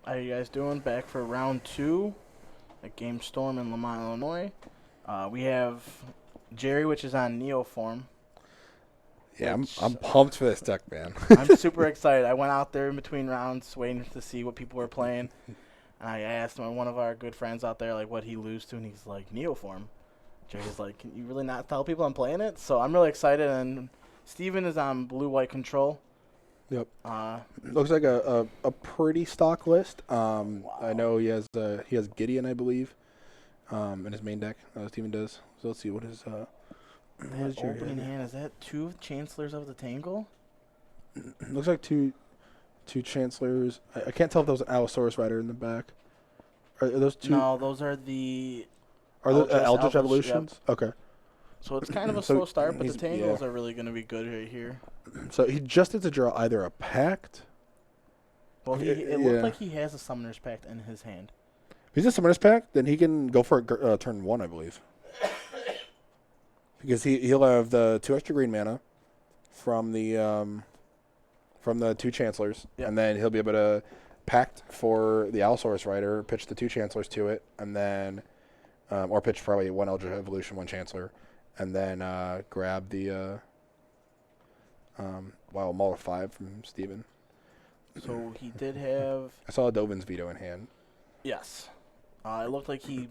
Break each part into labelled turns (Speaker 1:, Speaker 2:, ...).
Speaker 1: How you guys doing? Back for round 2 at Game Storm in Lamont, Illinois. We have Jerry, which is on Neoform.
Speaker 2: Yeah,
Speaker 1: which
Speaker 2: I'm pumped for this deck, man.
Speaker 1: I'm super excited. I went out there in between rounds waiting to see what people were playing. And I asked one of our good friends out there like what he lose to, and he's like, Neoform. Jerry's like, can you really not tell people I'm playing it? So I'm really excited, and Steven is on blue-white control.
Speaker 2: Yep.
Speaker 1: Uh,
Speaker 2: Looks like a pretty stock list.
Speaker 1: wow.
Speaker 2: I know he has Gideon, I believe, in his main deck. Steven does. So let's see what his
Speaker 1: That opening hand, is that 2 Chancellors of the Tangle?
Speaker 2: looks like two Chancellors. I can't tell if there was an Allosaurus Rider in the back. Are those two?
Speaker 1: No, those are the
Speaker 2: Are those Eldritch
Speaker 1: Eldritch,
Speaker 2: Evolutions?
Speaker 1: yep.
Speaker 2: Okay.
Speaker 1: So it's kind of a
Speaker 2: So
Speaker 1: slow start, but the
Speaker 2: he's-
Speaker 1: Tangles
Speaker 2: yeah.
Speaker 1: are really going to be good right here.
Speaker 2: So he just needs to draw either a Pact.
Speaker 1: Well, it looked like he has a Summoner's Pact in his hand.
Speaker 2: If he's a Summoner's Pact, then he can go for turn 1, I believe. Because he'll have the 2 extra green mana from the 2 Chancellors,
Speaker 1: Yep.
Speaker 2: and then he'll be able to Pact for the Allosaurus Rider, pitch the 2 Chancellors to it, and then or pitch probably 1 Eldritch Evolution, 1 Chancellor, and then grab the Mull of 5 from Steven.
Speaker 1: So he did have...
Speaker 2: I saw Dovin's Veto in hand.
Speaker 1: Yes. It looked like he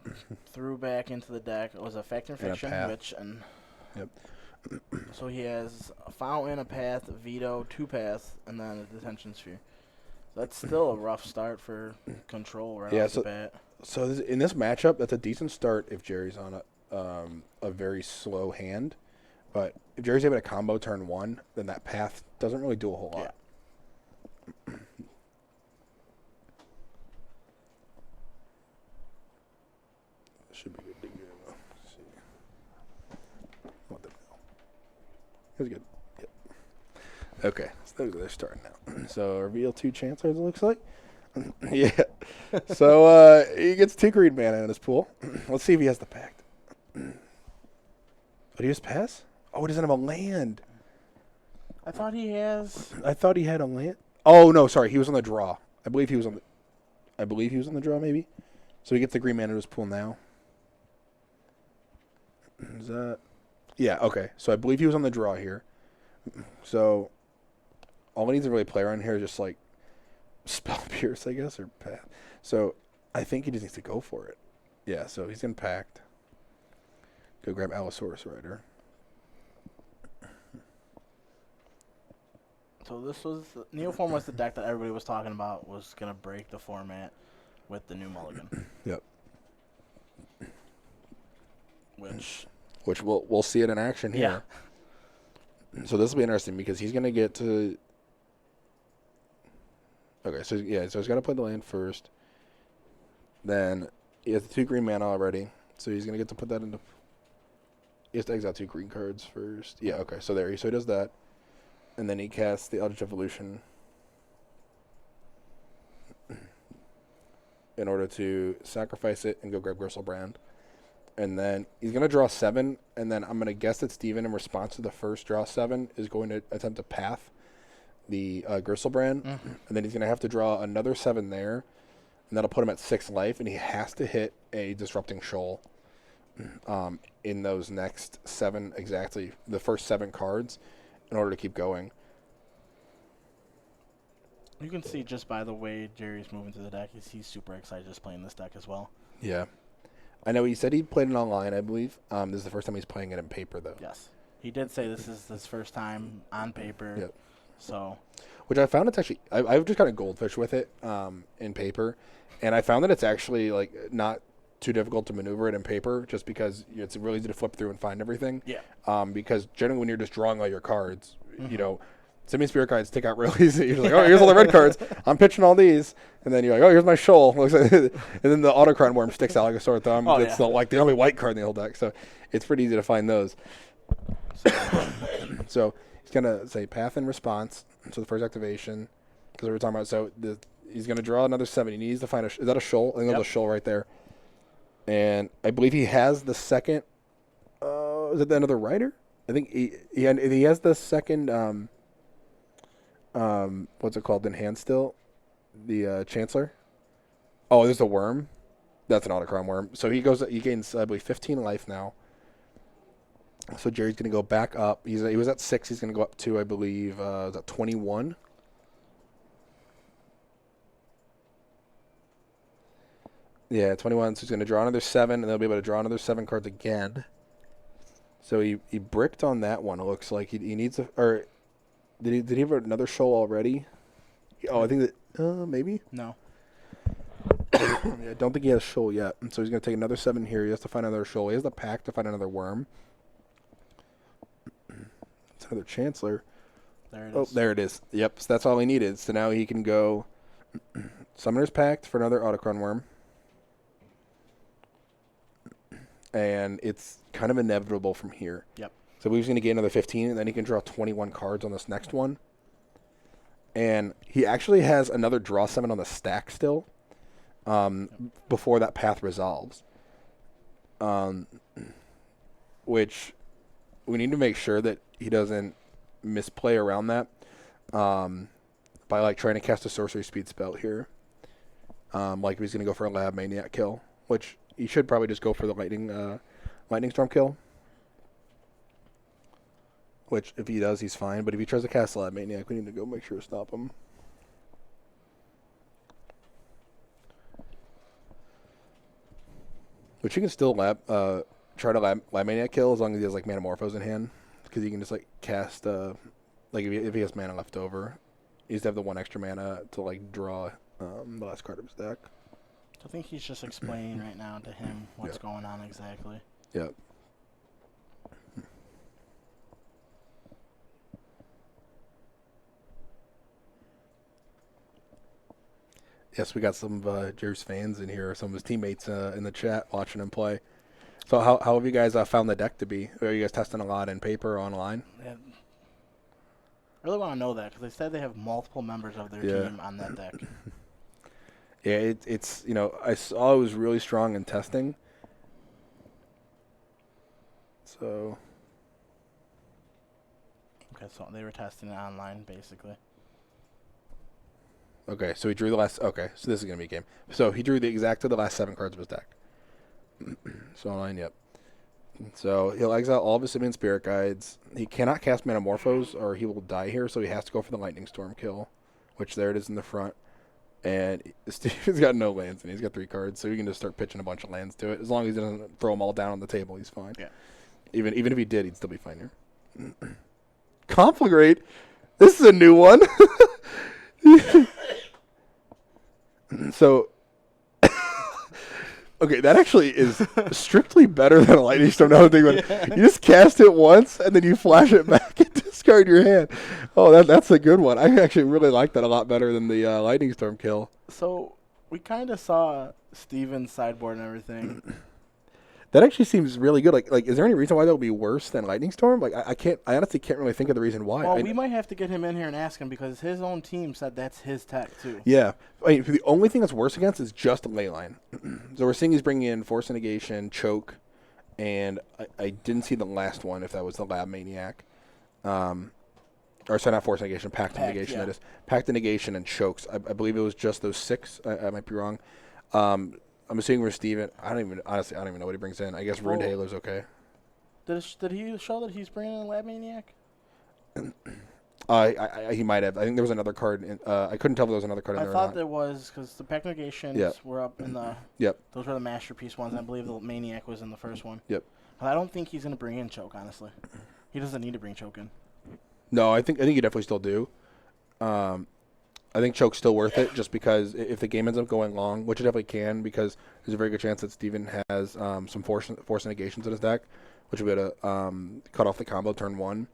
Speaker 1: threw back into the deck. It was a Fact and
Speaker 2: And a
Speaker 1: Fiction,
Speaker 2: path. Yep.
Speaker 1: So he has a Fountain, a Path, a Veto, 2 Paths, and then a Detention Sphere. That's still a rough start for Control right off the bat.
Speaker 2: So in this matchup, that's a decent start if Jerry's on a very slow hand. But if Jerry's able to combo turn 1, then that path doesn't really do a whole lot. Should be good to go. Let's see. What the hell? It was good. Yep. Okay, so they're starting now. So reveal 2 Chancellors, it looks like. Yeah. So he gets 2 green mana in his pool. Let's see if he has the Pact. But he just pass? Oh, he doesn't have a land.
Speaker 1: I thought he has...
Speaker 2: I thought he had a land. Oh no, sorry, he was on the draw. I believe he was on the draw, maybe. So he gets the green mana in his pool now. Is that? Yeah. Okay. So I believe he was on the draw here. So all he needs to really play around here is just like Spell Pierce, I guess, or Path. So I think he just needs to go for it. Yeah. So he's in Pact. Go grab Allosaurus Rider.
Speaker 1: So this was... Neoform was the deck that everybody was talking about was going to break the format with the new Mulligan.
Speaker 2: Yep.
Speaker 1: Which
Speaker 2: we'll see it in action here. Yeah. So this will be interesting because he's gonna get to. Okay, so he's got to play the land first. Then he has the 2 green mana already, so he's gonna get to put that into. He has to exile 2 green cards first. Yeah. Okay. So he does that, and then he casts the Eldritch Evolution in order to sacrifice it and go grab Gristlebrand. And then he's going to draw 7, and then I'm going to guess that Steven, in response to the first draw 7, is going to attempt to path the Gristlebrand.
Speaker 1: Mm-hmm.
Speaker 2: And then he's going to have to draw another 7 there, and that'll put him at 6 life, and he has to hit a Disrupting Shoal in those next 7, exactly, the first 7 cards, in order to keep going.
Speaker 1: You can see just by the way Jerry's moving through the deck, he's super excited just playing this deck as well.
Speaker 2: Yeah. I know he said he played it online, I believe. This is the first time he's playing it in paper, though.
Speaker 1: Yes. He did say this is his first time on paper.
Speaker 2: Yep.
Speaker 1: So.
Speaker 2: Which I found it's actually... I've just kind of goldfish with it in paper. And I found that it's actually like not too difficult to maneuver it in paper just because it's really easy to flip through and find everything.
Speaker 1: Yeah.
Speaker 2: Because generally when you're just drawing all your cards, you know... Simian Spirit Guides stick out real easy. You're like, oh, here's all the red cards. I'm pitching all these. And then you're like, oh, here's my shoal. And then the Autocron Worm sticks out like a sore thumb.
Speaker 1: Oh,
Speaker 2: it's like the only white card in the whole deck. So it's pretty easy to find those. So he's going to say Path in response. So the first activation, because we were talking about, so he's going to draw another 7. He needs to find is that a shoal? I think there's a shoal right there. And I believe he has the second, is it the another rider? I think he has the second, what's it called in hand still? The Chancellor. Oh, there's a worm. That's an Autocron worm. So he gains, I believe, 15 life now. So Jerry's going to go back up. He was at 6. He's going to go up to, I believe, is that 21? Yeah, 21. So he's going to draw another 7, and they'll be able to draw another 7 cards again. So he bricked on that one. It looks like he needs a, or did he have another shoal already? Oh, I think that maybe.
Speaker 1: No.
Speaker 2: I don't think he has a shoal yet. So he's going to take another 7 here. He has to find another shoal. He has the pack to find another worm. It's another Chancellor.
Speaker 1: There it is.
Speaker 2: Oh, there it is. Yep. So that's all he needed. So now he can go Summoner's Pact for another Autocron worm. And it's kind of inevitable from here.
Speaker 1: Yep.
Speaker 2: So he's going to gain another 15, and then he can draw 21 cards on this next one. And he actually has another draw 7 on the stack still, before that path resolves. Which we need to make sure that he doesn't misplay around that by like trying to cast a sorcery speed spell here. Like if he's going to go for a Lab Maniac kill, which he should probably just go for the Lightning Storm kill. Which, if he does, he's fine. But if he tries to cast Lab Maniac, we need to go make sure to stop him. Which he can still try to Lab Maniac kill as long as he has like Manamorphose in hand. Because he can just like cast, like if he has mana left over, he has to have the 1 extra mana to like draw the last card of his deck.
Speaker 1: I think he's just explaining right now to him what's going on exactly.
Speaker 2: Yep. Yes, we got some of Jerry's fans in here, some of his teammates in the chat watching him play. So how have you guys found the deck to be? Are you guys testing a lot in paper or online?
Speaker 1: Yeah. I really want to know that because they said they have multiple members of their team on that deck.
Speaker 2: Yeah, it's I saw it was really strong in testing. So.
Speaker 1: Okay, so they were testing it online, basically.
Speaker 2: Okay, so he drew the last. Okay, so this is gonna be a game. So he drew the last 7 cards of his deck. So online, yep. So he'll exile all of his Simeon Spirit Guides. He cannot cast Manamorphose or he will die here, so he has to go for the Lightning Storm kill, which there it is in the front. And Steven's got no lands, and he's got 3 cards, so he can just start pitching a bunch of lands to it. As long as he doesn't throw them all down on the table, he's fine.
Speaker 1: Yeah.
Speaker 2: Even if he did, he'd still be fine here. Conflagrate? This is a new one. So, okay, that actually is strictly better than a Lightning Storm. Now I'm thinking about it. You just cast it once, and then you flash it back and discard your hand. Oh, that's a good one. I actually really like that a lot better than the Lightning Storm kill.
Speaker 1: So, we kind of saw Steven's sideboard and everything.
Speaker 2: That actually seems really good. Like, is there any reason why that would be worse than Lightning Storm? Like, I honestly can't really think of the reason why.
Speaker 1: Well, we might have to get him in here and ask him because his own team said that's his tech too.
Speaker 2: Yeah, I mean, the only thing that's worse against is just a Leyline. So we're seeing he's bringing in Force Negation, Choke, and I didn't see the last one if that was the Lab Maniac. Or sorry, not Force Negation, Pact Negation. Yeah. That is Pact Negation and Chokes. I believe it was just those 6. I might be wrong. I'm assuming for Steven, I don't even know what he brings in. I guess Ruined Halo's okay.
Speaker 1: Did he show that he's bringing in a Lab Maniac?
Speaker 2: He might have. I think there was another card. I couldn't tell if there was another card in there or not.
Speaker 1: I thought there was because the Pact Negations were up in the.
Speaker 2: Yep.
Speaker 1: Those were the Masterpiece ones. I believe the Maniac was in the first one.
Speaker 2: Yep.
Speaker 1: But I don't think he's going to bring in Choke, honestly. He doesn't need to bring Choke in.
Speaker 2: No, I think you definitely still do. I think Choke's still worth it just because if the game ends up going long, which it definitely can, because there's a very good chance that Steven has some force negations in his deck, which will be able to cut off the combo turn 1.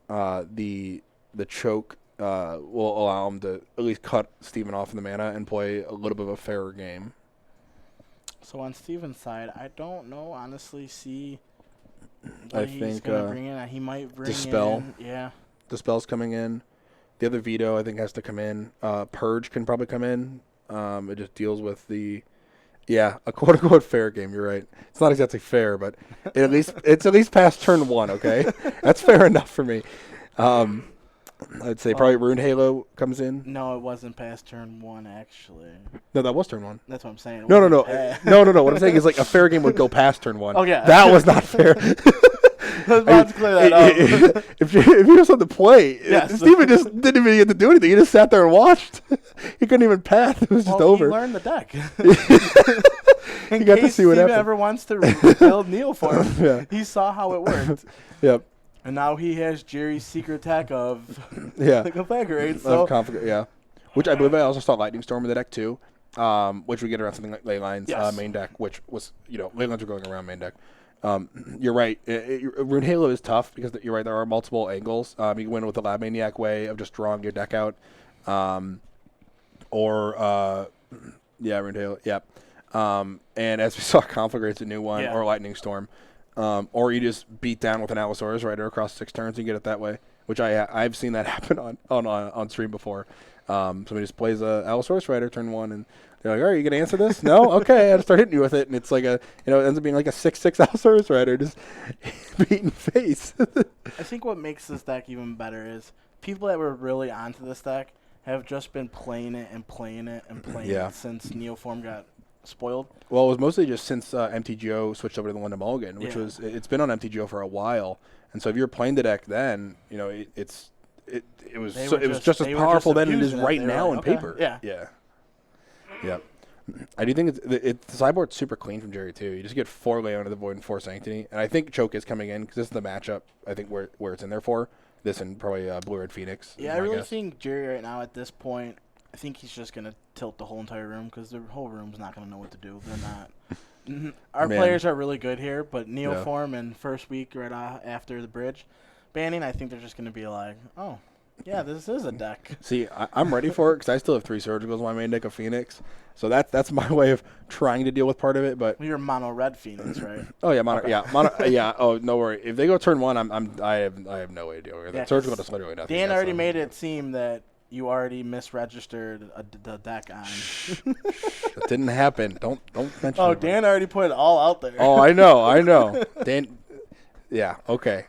Speaker 2: The Choke will allow him to at least cut Steven off in the mana and play a little bit of a fairer game.
Speaker 1: So on Steven's side, I don't know, honestly, see
Speaker 2: what
Speaker 1: he's going to bring in. He might bring
Speaker 2: Dispel.
Speaker 1: Yeah.
Speaker 2: Dispel's coming in. The other Veto, I think, has to come in. Purge can probably come in. It just deals with a quote-unquote fair game. You're right. It's not exactly fair, but it's at least past turn 1, okay? That's fair enough for me. I'd say probably Rune Halo comes in.
Speaker 1: No, it wasn't past turn 1, actually.
Speaker 2: No, that was turn 1.
Speaker 1: That's what I'm saying.
Speaker 2: No. No. What I'm saying is like a fair game would go past turn 1.
Speaker 1: Oh, yeah.
Speaker 2: That was not fair.
Speaker 1: I was about to clear that up.
Speaker 2: If you just had to play,
Speaker 1: Yes.
Speaker 2: Steven just didn't even get to do anything. He just sat there and watched. He couldn't even path. It was just over.
Speaker 1: He learned the deck.
Speaker 2: You got to see what
Speaker 1: Steven
Speaker 2: happened.
Speaker 1: ever wants to build Neoform,
Speaker 2: Yeah.
Speaker 1: he saw how it worked.
Speaker 2: Yep.
Speaker 1: And now he has Jerry's secret attack of
Speaker 2: Yeah.
Speaker 1: the configurate. So
Speaker 2: Yeah. Which I believe I also saw Lightning Storm in the deck too, which we get around something like Ley Lines main deck, which was, Ley Lines are going around main deck. You're right. Rune Halo is tough because you're right. There are multiple angles. You can win with the Lab Maniac way of just drawing your deck out, Rune Halo. Yep. And as we saw, Conflagrate's a new one, or Lightning Storm, or you just beat down with an Allosaurus Rider across 6 turns and get it that way. Which I've seen that happen on stream before. Somebody just plays a Allosaurus Rider turn 1 and. They're like, all right, you going to answer this? No? Okay, I start hitting you with it. And it's like it ends up being like a 6/6 Allosaurus Rider just beating face.
Speaker 1: I think what makes this deck even better is people that were really onto this deck have just been playing it since Neoform got spoiled.
Speaker 2: Well, it was mostly just since MTGO switched over to the London Mulligan, which it's been on MTGO for a while. And so if you're playing the deck then, it was just as powerful then it is right now in paper.
Speaker 1: Yeah.
Speaker 2: Yeah. Yep. I do think the sideboard's super clean from Jerry, too. You just get 4 Lay Under the Void and 4 Sanctity. And I think Choke is coming in because this is the matchup, I think, where it's in there for. This and probably Blue-Red Phoenix.
Speaker 1: Yeah, I really think Jerry right now at this point, I think he's just going to tilt the whole entire room because the whole room's not going to know what to do. They're not. Our players are really good here, but Neoform and first week right after the bridge banning, I think they're just going to be like, oh. Yeah, this is a deck.
Speaker 2: See, I'm ready for it because I still have 3 Surgicals in my main deck of Phoenix. So that's my way of trying to deal with part of it. But
Speaker 1: you're mono red Phoenix, right?
Speaker 2: Oh yeah, mono. Okay. Yeah, mono. Yeah. Oh, no worry. If they go turn 1, I have no way to deal with it. Surgical does literally nothing.
Speaker 1: Dan already made it seem that you already misregistered the deck on.
Speaker 2: That didn't happen. Don't mention.
Speaker 1: Oh, Dan already put it all out there.
Speaker 2: Oh, I know. Dan. Yeah. Okay.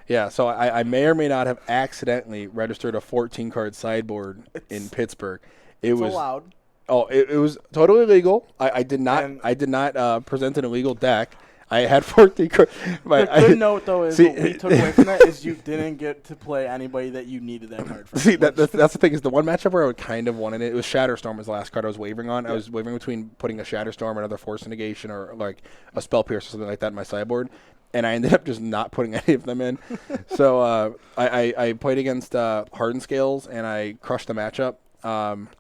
Speaker 2: Yeah, so I may or may not have accidentally registered a 14-card sideboard in Pittsburgh. It's
Speaker 1: allowed.
Speaker 2: Oh, it was totally legal. I did not present an illegal deck. I had 14 cards.
Speaker 1: The good note, though, is what we took away from that is you didn't get to play anybody that you needed that card from.
Speaker 2: See, that's the thing is the one matchup where I would kind of wanted it was Shatterstorm was the last card I was wavering on. Yeah. I was wavering between putting a Shatterstorm, another Force Negation, or like a Spell Pierce or something like that in my sideboard. And I ended up just not putting any of them in. So I played against Hardened Scales, and I crushed the matchup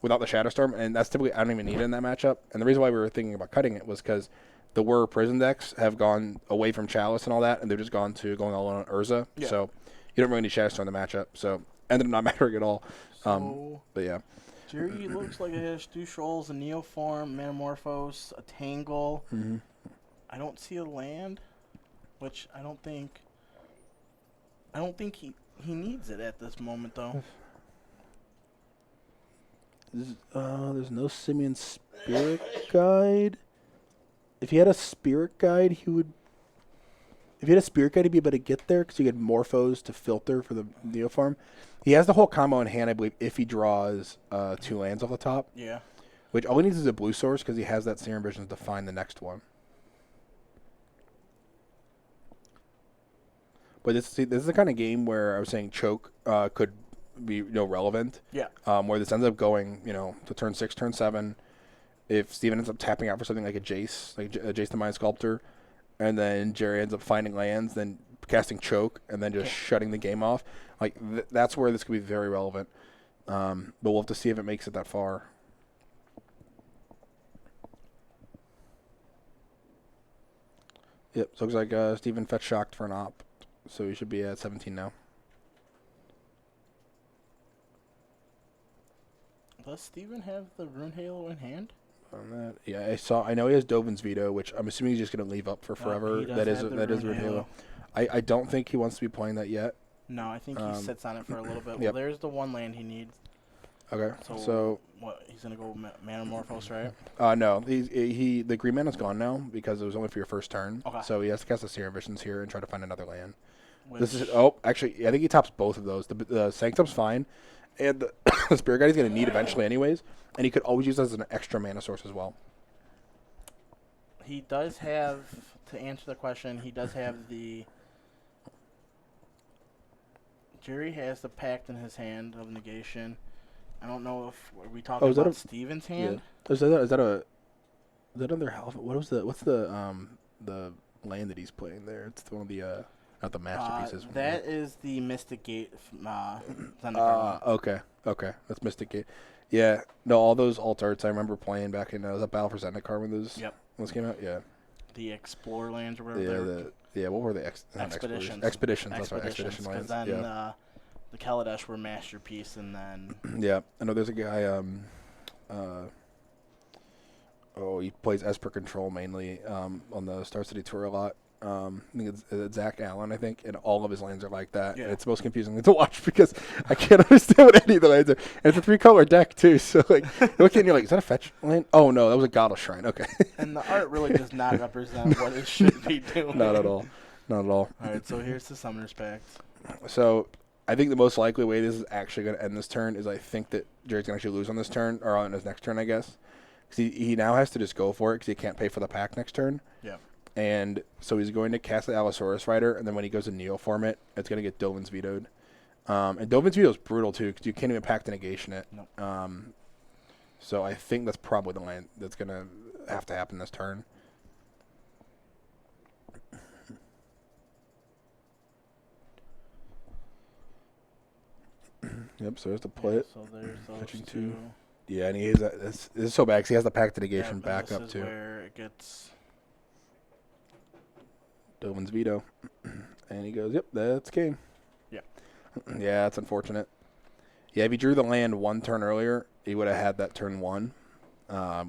Speaker 2: without the Shatterstorm. And that's typically, I don't even need it in that matchup. And the reason why we were thinking about cutting it was because the Whir Prison decks have gone away from Chalice and all that, and they've just gone to going all on Urza. Yeah. So you don't really need Shatterstorm in the matchup. So ended up not mattering at all. But yeah.
Speaker 1: Jerry looks like it has 2 Shoals, a Neoform, Metamorphose, a Tangle. Mm-hmm. I don't see a land. Which I don't think he needs it at this moment, though.
Speaker 2: There's no Simian Spirit Guide. If he had a Spirit Guide, he would. If he had a Spirit Guide, he'd be able to get there because you get Morphos to filter for the Neoform. He has the whole combo in hand, I believe, if he draws 2 lands off the top.
Speaker 1: Yeah.
Speaker 2: Which all he needs is a blue source because he has that Serum Visions to find the next one. But this is the kind of game where I was saying Choke could be relevant.
Speaker 1: Yeah.
Speaker 2: Where this ends up going to turn 6, turn 7. If Steven ends up tapping out for something like a Jace, the Mind Sculptor, and then Jerry ends up finding lands, then casting Choke, and then just shutting the game off. Like that's where this could be very relevant. But we'll have to see if it makes it that far. Yep. So it looks like Steven fetch shocked for an op. So we should be at 17 now.
Speaker 1: Does Steven have the Rune Halo in hand?
Speaker 2: On that, yeah, I know he has Dovin's Veto, which I'm assuming he's just going to leave up for forever. That is Rune Halo. I don't think he wants to be playing that yet.
Speaker 1: No, I think he sits on it for a little bit. Well, there's the 1 land he needs.
Speaker 2: Okay, so
Speaker 1: what? He's gonna go Metamorphose, right?
Speaker 2: No, the green mana's gone now because it was only for your first turn.
Speaker 1: Okay.
Speaker 2: So he has to cast the Serum Visions here and try to find another land. This is actually, I think he tops both of those. The Sanctum's fine, and the Spirit Guide he's going to need eventually anyways, and he could always use as an extra mana source as well.
Speaker 1: He does have, to answer the question, he does have the... Jerry has the Pact in his hand of negation. I don't know if... Are we talking about Steven's hand?
Speaker 2: Yeah. Is that under half? What's the land that he's playing there? It's one of the... Not the masterpieces.
Speaker 1: That is the Mystic Gate.
Speaker 2: Okay. That's Mystic Gate. Yeah. No, all those alt arts I remember playing back in was that Battle for Zendikar when those came out. Yeah.
Speaker 1: The Explorer lands or whatever.
Speaker 2: What were they?
Speaker 1: Expeditions.
Speaker 2: Expeditions. That's right. Expedition lands.
Speaker 1: Then the Kaladesh were masterpiece, and then
Speaker 2: yeah. I know there's a guy. He plays Esper Control mainly on the Star City Tour a lot. I think it's Zach Allen, and all of his lands are like that. Yeah. And it's the most confusing to watch because I can't understand what any of the lands are. And it's a 3-color deck, too. So, you look at it and you're like, is that a fetch land? Oh, no, that was a God of Shrine. Okay.
Speaker 1: And the art really does not represent what it should be doing.
Speaker 2: Not at all. All
Speaker 1: right, so here's the Summoner's Pact.
Speaker 2: So, I think the most likely way this is actually going to end this turn is I think that Jared's going to actually lose on this turn, or on his next turn, I guess. Because he now has to just go for it because he can't pay for the pack next turn.
Speaker 1: Yeah.
Speaker 2: And so he's going to cast the Allosaurus Rider, and then when he goes to Neoform it, it's going to get Dovin's Vetoed. And Dovin's Veto is brutal, too, because you can't even pack the negation it.
Speaker 1: Nope.
Speaker 2: So I think that's probably the land that's going to have to happen this turn. Yep, so there's to play it.
Speaker 1: So there's those
Speaker 2: two. Yeah, and he is this is so bad because he has the pack the negation back up, too.
Speaker 1: This is where it gets...
Speaker 2: Dovin's Veto. And he goes, yep, that's game.
Speaker 1: Yeah.
Speaker 2: Yeah, that's unfortunate. Yeah, if he drew the land one turn earlier, he would have had that turn 1,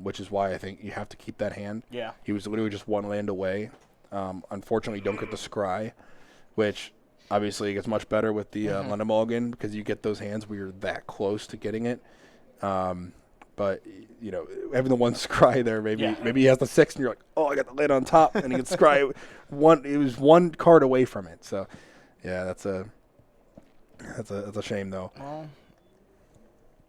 Speaker 2: which is why I think you have to keep that hand.
Speaker 1: Yeah.
Speaker 2: He was literally just one land away. Unfortunately, you don't get the Scry, which obviously gets much better with the London Mulligan because you get those hands where you're that close to getting it. But, having the one Scry there, maybe he has the 6 and you're like, oh, I got the land on top, and he can Scry one. It was one card away from it. So, yeah, that's a shame, though.
Speaker 1: Well,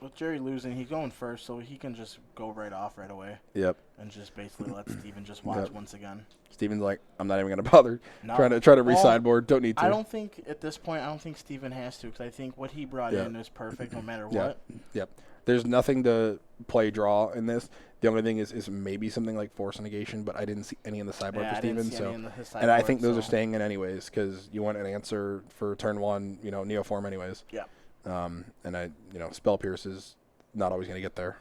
Speaker 1: with Jerry losing, he's going first, so he can just go right off right away.
Speaker 2: Yep.
Speaker 1: And just basically let Steven just watch once again.
Speaker 2: Steven's like, I'm not even going to bother trying to re-sideboard. Don't need to.
Speaker 1: I don't think, at this point, Steven has to, because I think what he brought in is perfect no matter what.
Speaker 2: Yep. There's nothing to play draw in this. The only thing is maybe something like Force Negation, but I didn't see any in the sideboard for Steven. And I think those are staying in anyways because you want an answer for turn 1, Neoform anyways.
Speaker 1: Yeah.
Speaker 2: And Spell Pierce is not always going to get there.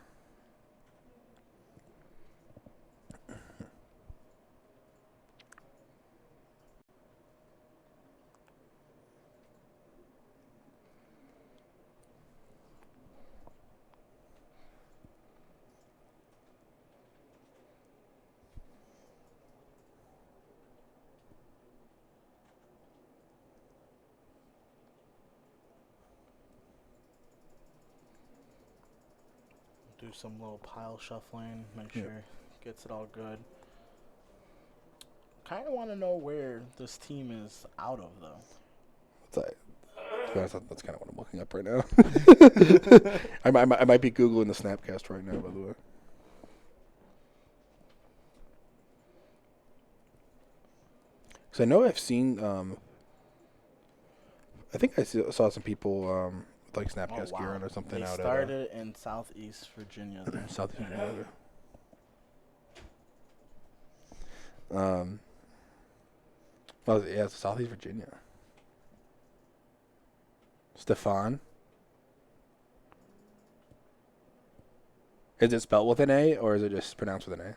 Speaker 1: Do some little pile shuffling, make sure gets it all good. Kind of want to know where this team is out of, though.
Speaker 2: That's kind of what I'm looking up right now. I might be Googling the Snapcast right now, by the way. Because I know I've seen, I think I saw some people like Snapcast gear on or something.
Speaker 1: They started in Southeast Virginia.
Speaker 2: Southeast Virginia. It's Southeast Virginia. Stefan. Is it spelled with an A or is it just pronounced with an A?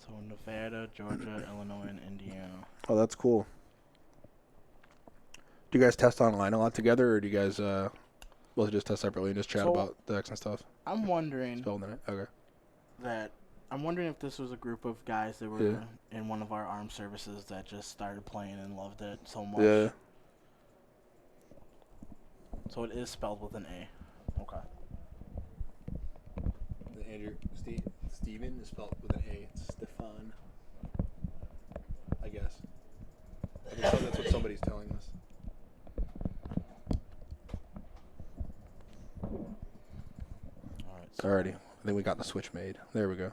Speaker 1: So Nevada, Georgia, Illinois, and Indiana.
Speaker 2: Oh, that's cool. Do you guys test online a lot together, or do you guys both just test separately and just chat about the decks and stuff?
Speaker 1: I'm wondering.
Speaker 2: Okay.
Speaker 1: I'm wondering if this was a group of guys that were in one of our armed services that just started playing and loved it so much.
Speaker 2: Yeah.
Speaker 1: So it is spelled with an A. Okay.
Speaker 2: Andrew. Steven is spelled with an A. It's Stefan. I guess. That's what somebody's telling us. Alrighty. I think we got the switch made. There we go.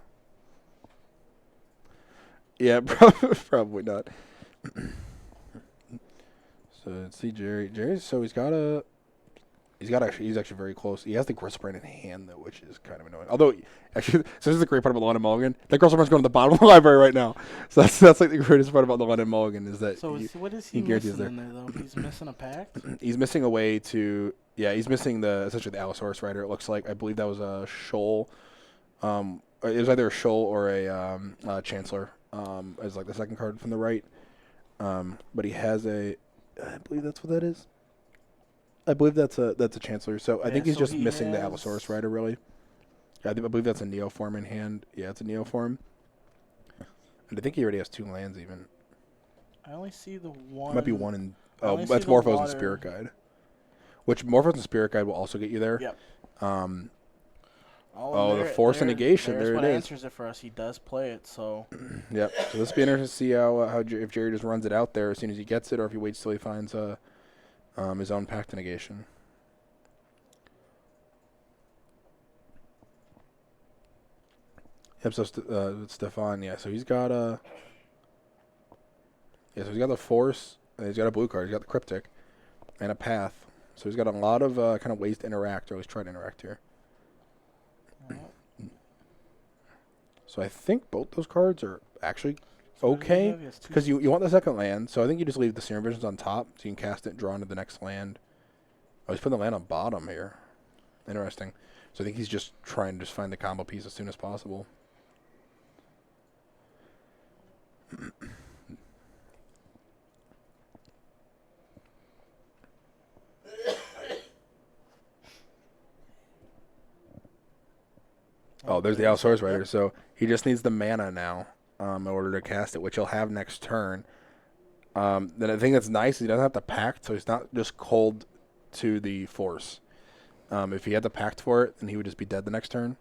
Speaker 2: Yeah, probably not. So let's see Jerry. He's actually very close. He has the Gristle Brand in hand though, which is kind of annoying. Although actually, so this is the great part about London Mulligan. That Gristle Brand's going to the bottom of the library right now. So that's like the greatest part about the London Mulligan is that.
Speaker 1: So what is he missing in there though? He's missing a pact.
Speaker 2: He's missing a way to. Yeah, he's missing essentially the Allosaurus Rider. It looks like I believe that was a Shoal. It was either a Shoal or a Chancellor. As like the second card from the right. But he has I believe that's what that is. I believe that's a Chancellor. So I think he's just missing the Allosaurus Rider, really. I believe that's a Neoform in hand. Yeah, it's a Neoform. And I think he already has 2 lands, even.
Speaker 1: I only see the one.
Speaker 2: It might be one in... Oh, that's Morphos and Spirit Guide. Which Morphos and Spirit Guide will also get you there.
Speaker 1: Yep.
Speaker 2: The Force and Negation. There it is.
Speaker 1: Answers it for us. He does play it, so...
Speaker 2: Yep. So this will be interesting to see if Jerry just runs it out there as soon as he gets it, or if he waits till he finds his own Pact Negation. Yep, so Stefan, yeah, so he's got so he's got the Force, and he's got a blue card, he's got the Cryptic, and a Path. So he's got a lot of kind of ways to interact, or at least try to interact here. So I think both those cards are actually okay, because you want the second land, so I think you just leave the Serum Visions on top, so you can cast it and draw into the next land. Oh, he's putting the land on bottom here. Interesting. So I think he's just trying to just find the combo piece as soon as possible. Oh, there's the Allosaurus Rider, so he just needs the mana now. In order to cast it, which he'll have next turn. Then the thing that's nice is he doesn't have to pact, so he's not just cold to the Force. If he had to pact for it, then he would just be dead the next turn.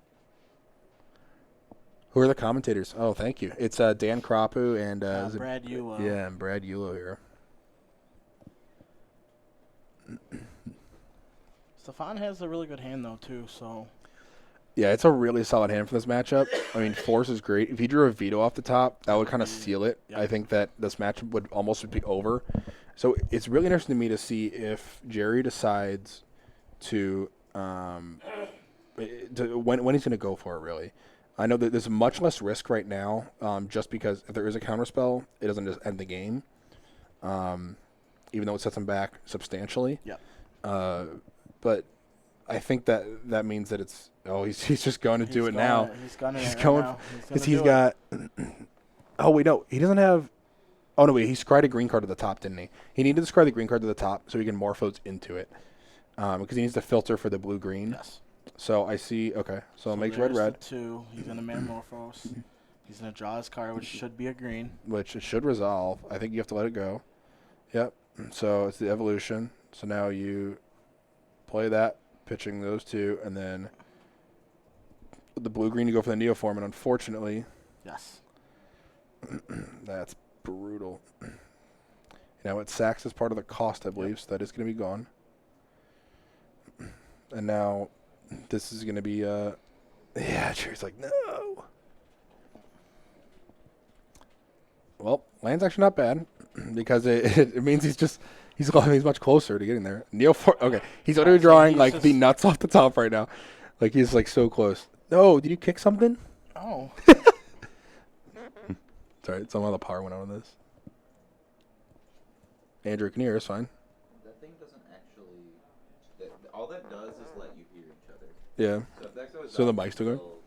Speaker 2: Who are the commentators? Oh, thank you. It's Dan Krapu and
Speaker 1: Brad Ulo.
Speaker 2: Yeah, and Brad Ulo here.
Speaker 1: Stefan has a really good hand though too, so.
Speaker 2: Yeah, it's a really solid hand for this matchup. I mean, Force is great. If he drew a veto off the top, that would kind of seal it. Yep. I think that this matchup would almost be over. So it's really interesting to me to see if Jerry decides to when he's going to go for it, really. I know that there's much less risk right now, just because if there is a counterspell, it doesn't just end the game, even though it sets him back substantially.
Speaker 1: Yeah.
Speaker 2: But I think that means that it's he's just going to do it now.
Speaker 1: He's going
Speaker 2: because he's got. Oh wait, no, he doesn't have. Oh no, wait, he scryed a green card to the top, didn't he? He needed to scry the green card to the top so he can Morphos into it, because he needs to filter for the blue green.
Speaker 1: Yes.
Speaker 2: So I see. Okay, so it makes red.
Speaker 1: 2. He's gonna Morphos. He's gonna draw his card, which should be a green.
Speaker 2: Which it should resolve. I think you have to let it go. Yep. So it's the evolution. So now you play that. Pitching those 2, and then the blue-green you go for the Neoform, and unfortunately...
Speaker 1: Yes.
Speaker 2: That's brutal. You know, it sacks as part of the cost, I believe, so that is going to be gone. And now this is going to be... Yeah, Jerry's like, no! Well, land's actually not bad, because it means he's much closer to getting there. Neoform, okay. He's already drawing like the nuts off the top right now. Like he's like so close. No, did you kick something?
Speaker 1: Oh.
Speaker 2: Sorry, some of the power went out of this. Andrew, can you hear us fine?
Speaker 3: That thing doesn't actually... all that does is let you hear each other.
Speaker 2: Yeah.
Speaker 3: So if that goes
Speaker 2: so the
Speaker 3: up
Speaker 2: mic's still going?
Speaker 3: until